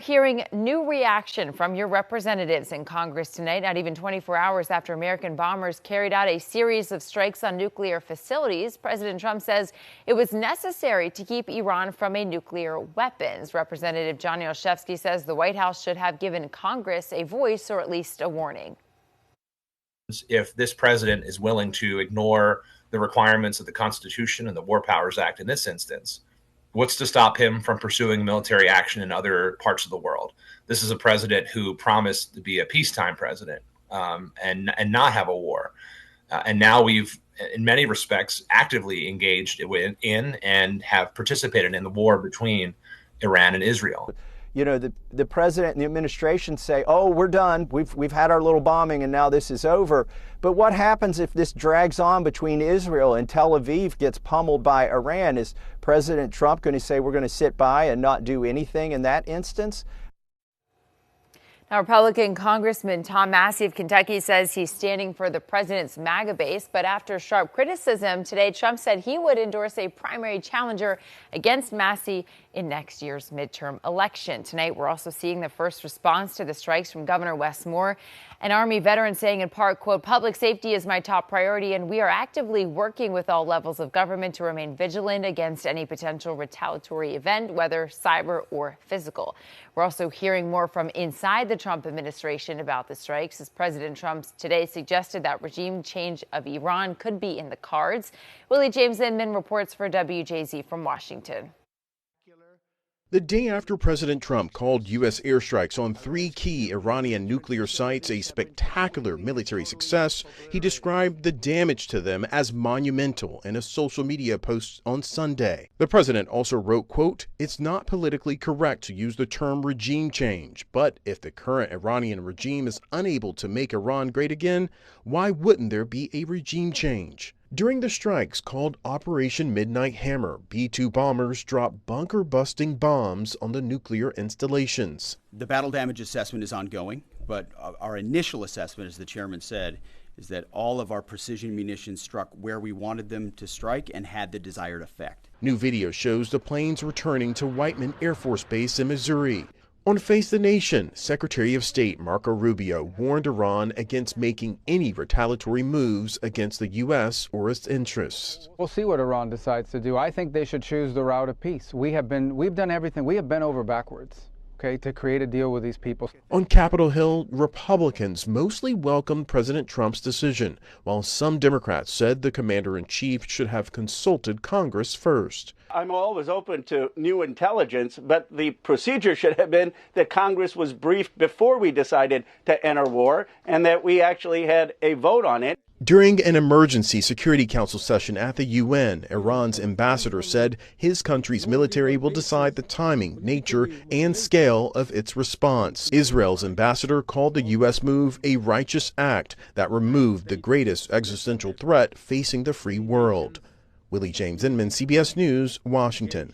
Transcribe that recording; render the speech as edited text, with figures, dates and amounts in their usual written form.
Hearing new reaction from your representatives in Congress tonight, not even 24 hours after American bombers carried out a series of strikes on nuclear facilities. President Trump says it was necessary to keep Iran from a nuclear weapons. Representative Johnny Olszewski says the White House should have given Congress a voice or at least a warning. If this president is willing to ignore the requirements of the Constitution and the War Powers Act in this instance, what's to stop him from pursuing military action in other parts of the world? This is a president who promised to be a peacetime president and not have a war. And now we've, in many respects, actively engaged in and have participated in the war between Iran and Israel. You know, the president and the administration say, oh, we're done. We've had our little bombing and now this is over. But what happens if this drags on between Israel and Tel Aviv gets pummeled by Iran? Is President Trump going to say we're going to sit by and not do anything in that instance? Now, Republican Congressman Tom Massie of Kentucky says he's standing for the president's MAGA base. But after sharp criticism today, Trump said he would endorse a primary challenger against Massie in next year's midterm election. Tonight, we're also seeing the first response to the strikes from Governor Wes Moore, an Army veteran saying in part, quote, public safety is my top priority, and we are actively working with all levels of government to remain vigilant against any potential retaliatory event, whether cyber or physical. We're also hearing more from inside the Trump administration about the strikes, as President Trump today suggested that regime change of Iran could be in the cards. Willie James Inman reports for WJZ from Washington. The day after President Trump called U.S. airstrikes on 3 key Iranian nuclear sites a spectacular military success, he described the damage to them as monumental in a social media post on Sunday. The president also wrote, quote, it's not politically correct to use the term regime change, but if the current Iranian regime is unable to make Iran great again, why wouldn't there be a regime change? During the strikes called Operation Midnight Hammer, B-2 bombers dropped bunker-busting bombs on the nuclear installations. The battle damage assessment is ongoing, but our initial assessment, as the chairman said, is that all of our precision munitions struck where we wanted them to strike and had the desired effect. New video shows the planes returning to Whiteman Air Force Base in Missouri. On Face the Nation, Secretary of State Marco Rubio warned Iran against making any retaliatory moves against the U.S. or its interests. We'll see what Iran decides to do. I think they should choose the route of peace. We've done everything. We have bent over backwards, okay, to create a deal with these people. On Capitol Hill, Republicans mostly welcomed President Trump's decision, while some Democrats said the commander-in-chief should have consulted Congress first. I'm always open to new intelligence, but the procedure should have been that Congress was briefed before we decided to enter war and that we actually had a vote on it. During an emergency Security Council session at the UN, Iran's ambassador said his country's military will decide the timing, nature, and scale of its response. Israel's ambassador called the U.S. move a righteous act that removed the greatest existential threat facing the free world. Willie James Inman, CBS News, Washington.